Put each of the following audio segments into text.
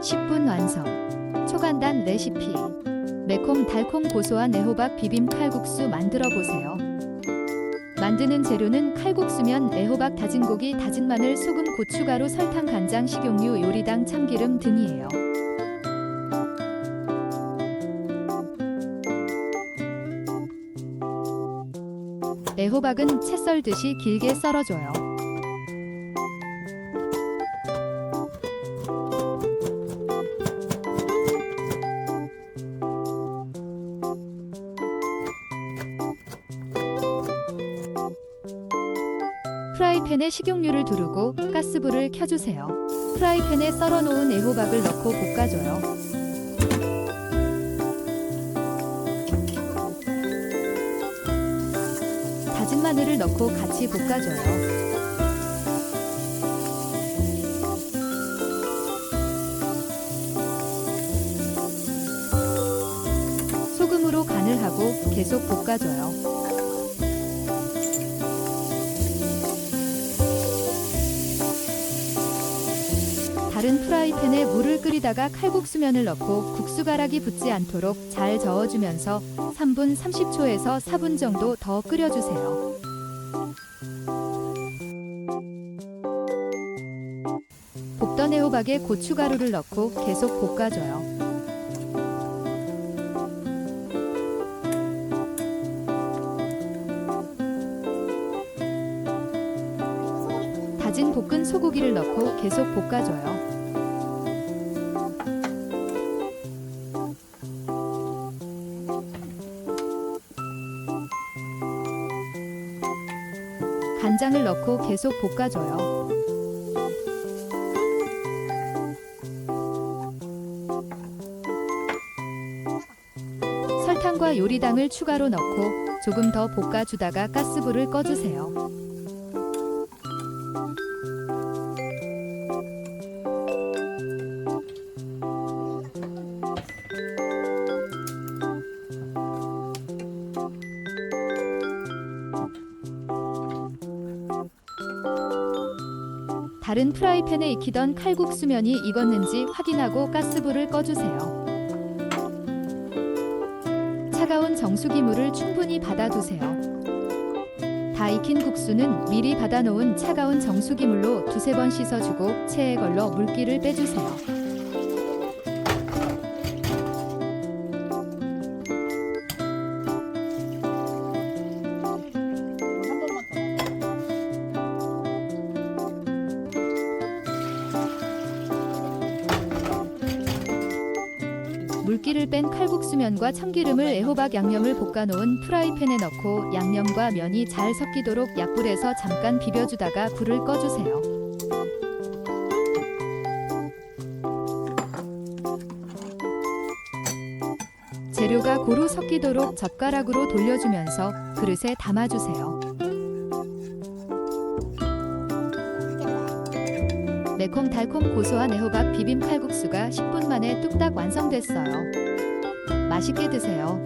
10분 완성. 초간단 레시피. 매콤 달콤 고소한 애호박 비빔 칼국수 만들어 보세요. 만드는 재료는 칼국수면, 애호박, 다진 고기, 다진 마늘, 소금, 고춧가루, 설탕, 간장, 식용유, 요리당, 참기름 등이에요. 애호박은 채 썰듯이 길게 썰어줘요. 프라이팬에 식용유를 두르고 가스불을 켜주세요. 프라이팬에 썰어놓은 애호박을 넣고 볶아줘요. 다진 마늘을 넣고 같이 볶아줘요. 소금으로 간을 하고 계속 볶아줘요. 다른 프라이팬에 물을 끓이다가 칼국수면을 넣고 국수가락이 붙지 않도록 잘 저어주면서 3분 30초에서 4분 정도 더 끓여주세요. 볶던 애호박에 고춧가루를 넣고 계속 볶아줘요. 다진 볶은 소고기를 넣고 계속 볶아줘요. 간장을 넣고 계속 볶아줘요. 설탕과 요리당을 추가로 넣고 조금 더 볶아주다가 가스불을 꺼주세요. 다른 프라이팬에 익히던 칼국수면이 익었는지 확인하고 가스불을 꺼주세요. 차가운 정수기물을 충분히 받아두세요. 다 익힌 국수는 미리 받아놓은 차가운 정수기물로 두세 번 씻어주고 체에 걸러 물기를 빼주세요. 물기를 뺀 칼국수면과 참기름을 애호박 양념을 볶아놓은 프라이팬에 넣고 양념과 면이 잘 섞이도록 약불에서 잠깐 비벼주다가 불을 꺼주세요. 재료가 고루 섞이도록 젓가락으로 돌려주면서 그릇에 담아주세요. 매콤 달콤 고소한 애호박 비빔 칼국수가 10분 만에 뚝딱 완성됐어요. 맛있게 드세요.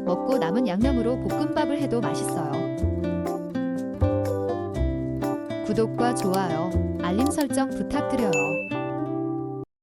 먹고 남은 양념으로 볶음밥을 해도 맛있어요. 구독과 좋아요, 알림 설정 부탁드려요.